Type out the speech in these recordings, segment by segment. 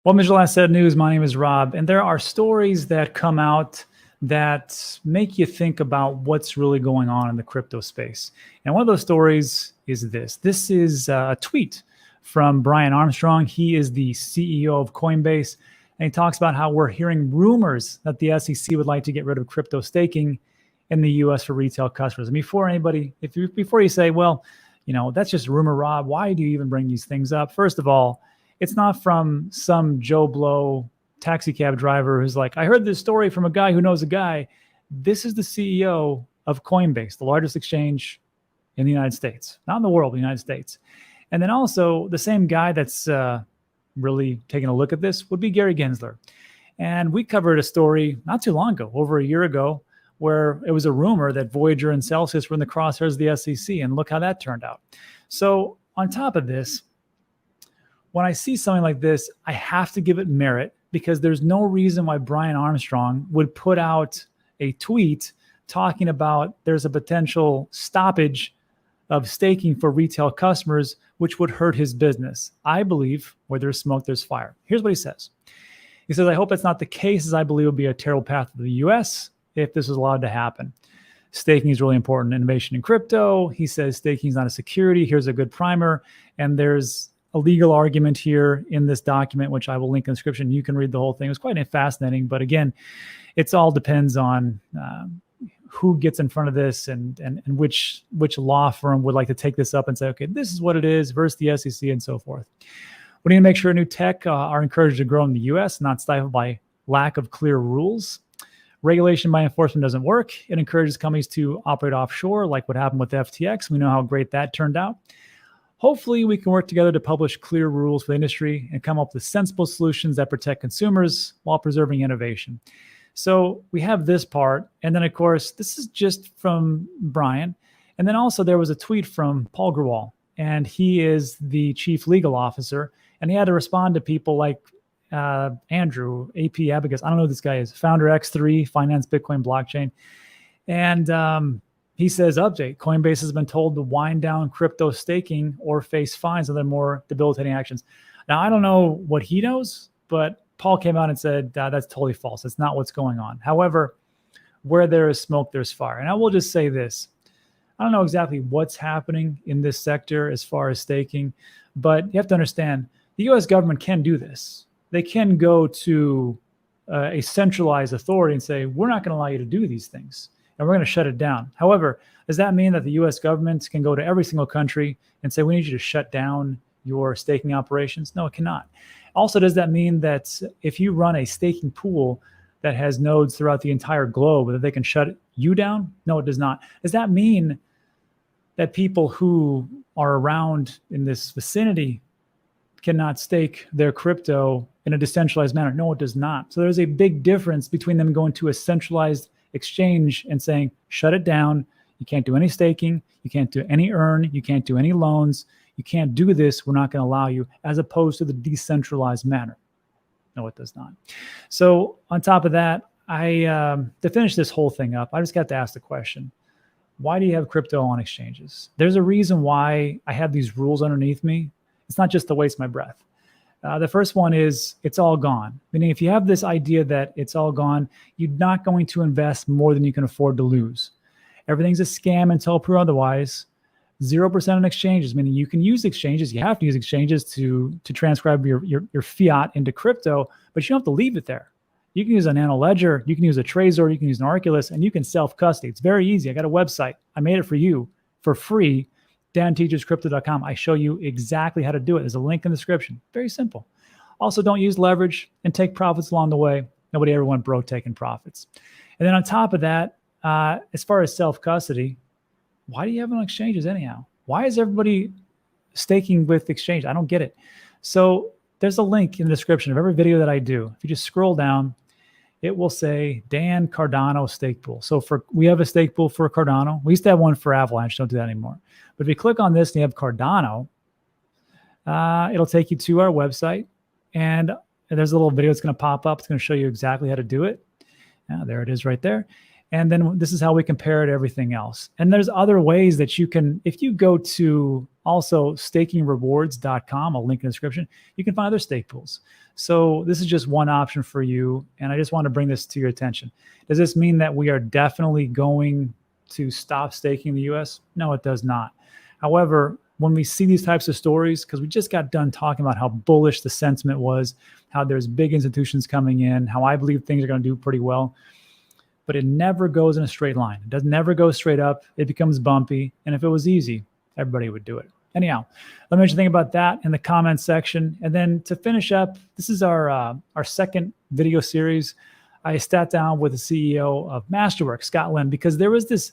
Well, Mitchell Asset News, my name is Rob, and there are stories that come out that make you think about what's really going on in the crypto space. And one of those stories is this. This is a tweet from Brian Armstrong. He is the CEO of Coinbase, and he talks about how we're hearing rumors that the SEC would like to get rid of crypto staking in the US for retail customers. And before you say, well, that's just rumor, Rob, why do you even bring these things up? First of all, it's not from some Joe Blow taxi cab driver who's like, I heard this story from a guy who knows a guy. This is the CEO of Coinbase, the largest exchange in the United States, not in the world, the United States. And then also the same guy that's really taking a look at this would be Gary Gensler. And we covered a story not too long ago, over a year ago, where it was a rumor that Voyager and Celsius were in the crosshairs of the SEC, and look how that turned out. So on top of this, when I see something like this, I have to give it merit because there's no reason why Brian Armstrong would put out a tweet talking about there's a potential stoppage of staking for retail customers, which would hurt his business. I believe where there's smoke, there's fire. Here's what he says. He says, I hope that's not the case, as I believe it would be a terrible path for the US if this was allowed to happen. Staking is really important innovation in crypto. He says staking is not a security. Here's a good primer. And there's a legal argument here in this document, which I will link in the description. You can read the whole thing. It was quite fascinating. But again, it's all depends on who gets in front of this and which law firm would like to take this up and say, okay, this is what it is versus the SEC and so forth. We need to make sure new tech are encouraged to grow in the US, not stifled by lack of clear rules. Regulation by enforcement doesn't work. It encourages companies to operate offshore, like what happened with FTX. We know how great that turned out. Hopefully, we can work together to publish clear rules for the industry and come up with sensible solutions that protect consumers while preserving innovation. So we have this part. And then, of course, this is just from Brian. And then also there was a tweet from Paul Grewal, and he is the chief legal officer. And he had to respond to people like Andrew, AP Abacus. I don't know who this guy is. Founder X3, Finance Bitcoin Blockchain. And he says, update, Coinbase has been told to wind down crypto staking or face fines and then more debilitating actions. Now, I don't know what he knows, but Paul came out and said, that's totally false. That's not what's going on. However, where there is smoke, there's fire. And I will just say this. I don't know exactly what's happening in this sector as far as staking, but you have to understand the US government can do this. They can go to a centralized authority and say, we're not going to allow you to do these things, and we're going to shut it down. However, does that mean that the US government can go to every single country and say, we need you to shut down your staking operations? No, it cannot. Also, does that mean that if you run a staking pool that has nodes throughout the entire globe, that they can shut you down? No, it does not. Does that mean that people who are around in this vicinity cannot stake their crypto in a decentralized manner? No, it does not. So there's a big difference between them going to a centralized exchange and saying, shut it down. You can't do any staking. You can't do any earn. You can't do any loans. You can't do this. We're not going to allow you, as opposed to the decentralized manner. No, it does not. So on top of that, to finish this whole thing up, I just got to ask the question, why do you have crypto on exchanges? There's a reason why I have these rules underneath me. It's not just to waste my breath. The first one is it's all gone. Meaning if you have this idea that it's all gone, you're not going to invest more than you can afford to lose. Everything's a scam until proved otherwise. 0% on exchanges, meaning you can use exchanges. You have to use exchanges to transcribe your fiat into crypto, but you don't have to leave it there. You can use a Nano Ledger, you can use a Trezor, you can use an Arculus, and you can self-custody. It's very easy. I got a website. I made it for you for free. danteacherscrypto.com. I show you exactly how to do it. There's a link in the description. Very simple. Also, don't use leverage and take profits along the way. Nobody ever went broke taking profits. And then on top of that, as far as self-custody, why do you have it on exchanges anyhow? Why is everybody staking with exchange? I don't get it. So there's a link in the description of every video that I do. If you just scroll down, it will say Dan Cardano stake pool. So we have a stake pool for Cardano. We used to have one for Avalanche. Don't do that anymore. But if you click on this and you have Cardano, it'll take you to our website. And there's a little video that's going to pop up. It's going to show you exactly how to do it. There it is right there. And then this is how we compare it to everything else. And there's other ways that you can, if you go to also stakingrewards.com, I'll link in the description, you can find other stake pools. So this is just one option for you. And I just want to bring this to your attention. Does this mean that we are definitely going to stop staking in the US? No, it does not. However, when we see these types of stories, because we just got done talking about how bullish the sentiment was, how there's big institutions coming in, how I believe things are going to do pretty well, but it never goes in a straight line. It doesn't never go straight up. It becomes bumpy. And if it was easy, everybody would do it. Anyhow, let me know what you think about that in the comments section. And then to finish up, this is our second video series. I sat down with the CEO of Masterworks, Scott Lynn, because there was this.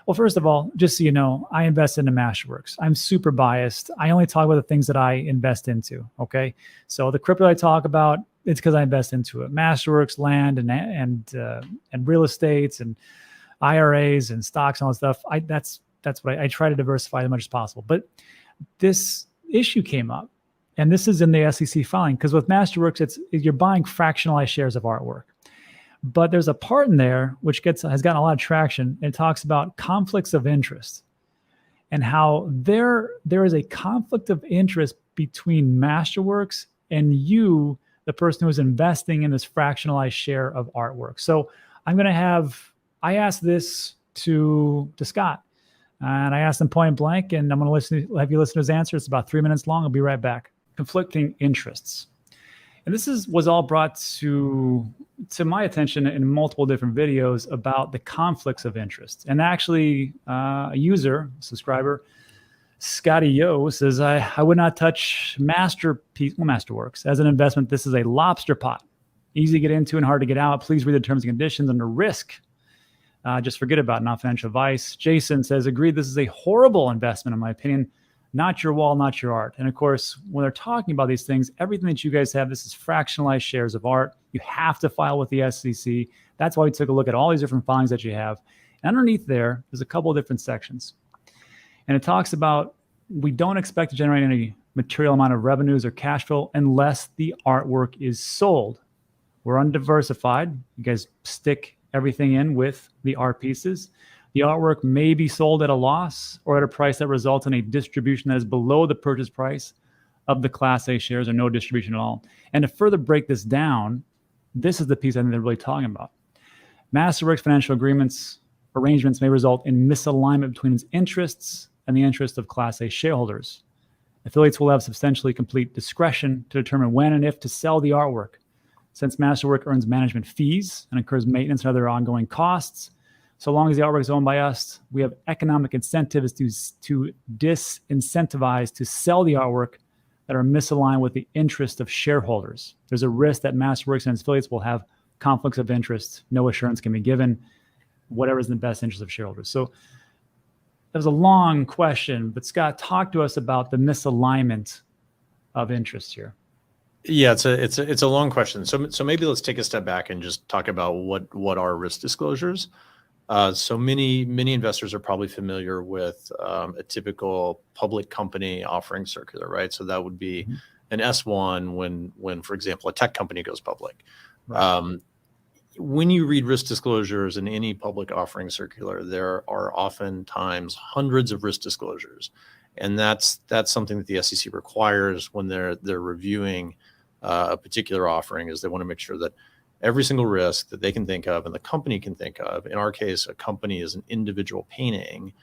Well, first of all, just so you know, I invest into Masterworks. I'm super biased. I only talk about the things that I invest into, okay? So the crypto I talk about, it's because I invest into it. Masterworks, land, and real estates, and IRAs, and stocks, and all that stuff. That's what I try to diversify as much as possible. But this issue came up, and this is in the SEC filing, because with Masterworks, you're buying fractionalized shares of artwork. But there's a part in there which has gotten a lot of traction. It talks about conflicts of interest and how there is a conflict of interest between Masterworks and you, the person who is investing in this fractionalized share of artwork. So I asked this to Scott, and I asked him point blank, and I'm going to have you listen to his answer. It's about 3 minutes long. I'll be right back. Conflicting interests. And this was all brought to my attention in multiple different videos about the conflicts of interest. And actually, a subscriber, Scotty Yo, says, I would not touch Masterworks as an investment. This is a lobster pot, easy to get into and hard to get out. Please read the terms and conditions under risk. Just forget about not financial advice. Jason says, agreed, this is a horrible investment, in my opinion. Not your wall, not your art. And of course, when they're talking about these things, everything that you guys have, this is fractionalized shares of art. You have to file with the SEC. That's why we took a look at all these different filings that you have. And underneath there's a couple of different sections. And it talks about, we don't expect to generate any material amount of revenues or cash flow unless the artwork is sold. We're undiversified. You guys stick everything in with the art pieces. The artwork may be sold at a loss or at a price that results in a distribution that is below the purchase price of the Class A shares, or no distribution at all. And to further break this down, this is the piece I think they're really talking about. Masterworks financial arrangements may result in misalignment between its interests and the interests of Class A shareholders. Affiliates will have substantially complete discretion to determine when and if to sell the artwork. Since Masterwork earns management fees and incurs maintenance and other ongoing costs, so long as the artwork is owned by us, we have economic incentives to disincentivize to sell the artwork that are misaligned with the interest of shareholders. There's a risk that Masterworks and its affiliates will have conflicts of interest. No assurance can be given, whatever is in the best interest of shareholders. So that was a long question, but Scott, talk to us about the misalignment of interest here. Yeah, it's a long question. So maybe let's take a step back and just talk about what are risk disclosures. So many investors are probably familiar with a typical public company offering circular, right? So that would be an S1 when, for example, a tech company goes public. Right. When you read risk disclosures in any public offering circular, there are oftentimes hundreds of risk disclosures, and that's something that the SEC requires when they're reviewing a particular offering. Is they want to make sure that every single risk that they can think of and the company can think of, in our case, a company is an individual painting,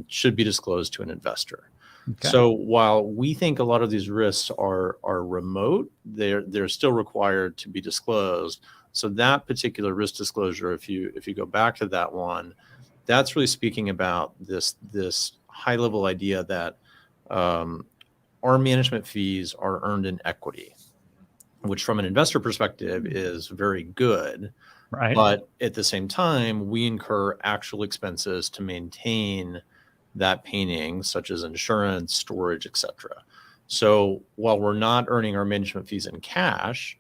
should be disclosed to an investor. Okay. So while we think a lot of these risks are remote, they're still required to be disclosed. So that particular risk disclosure, if you go back to that one, that's really speaking about this high level idea that our management fees are earned in equity, which from an investor perspective is very good. Right. But at the same time, we incur actual expenses to maintain that painting, such as insurance, storage, etc. So while we're not earning our management fees in cash,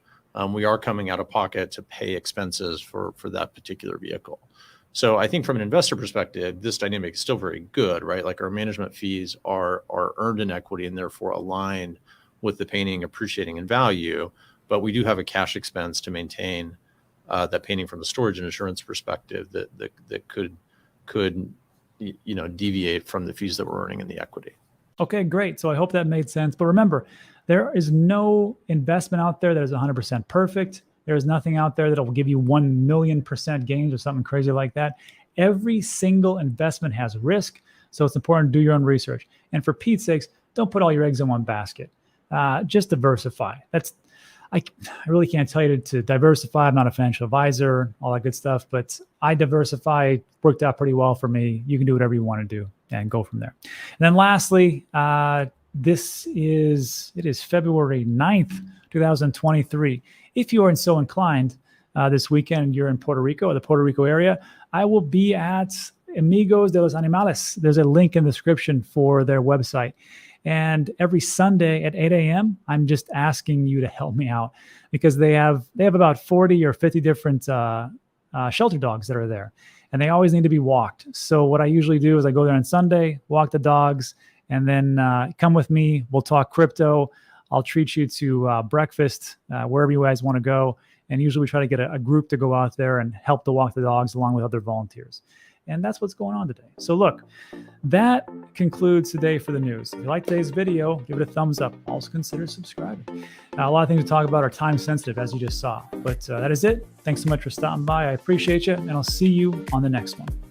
we are coming out of pocket to pay expenses for that particular vehicle. So I think from an investor perspective, this dynamic is still very good, right? Like our management fees are earned in equity and therefore aligned with the painting appreciating in value, but we do have a cash expense to maintain that painting from the storage and insurance perspective that could deviate from the fees that we're earning in the equity. Okay, great. So I hope that made sense. But remember, there is no investment out there that is 100% perfect. There is nothing out there that will give you 1,000,000% gains or something crazy like that. Every single investment has risk. So it's important to do your own research. And for Pete's sakes, don't put all your eggs in one basket. Just diversify. I really can't tell you to diversify. I'm not a financial advisor, all that good stuff, but I diversify, worked out pretty well for me. You can do whatever you want to do and go from there. And then lastly, it is February 9th, 2023. If you are so inclined this weekend, you're in Puerto Rico or the Puerto Rico area, I will be at Amigos de los Animales. There's a link in the description for their website. And every Sunday at 8 a.m., I'm just asking you to help me out because they have about 40 or 50 different shelter dogs that are there, and they always need to be walked. So what I usually do is I go there on Sunday, walk the dogs, and then come with me. We'll talk crypto. I'll treat you to breakfast wherever you guys want to go. And usually we try to get a group to go out there and help to walk the dogs along with other volunteers. And that's what's going on today. So look, that concludes today for the news. If you like today's video, give it a thumbs up. Also consider subscribing. A lot of things to talk about are time sensitive, as you just saw. But that is it. Thanks so much for stopping by. I appreciate you, and I'll see you on the next one.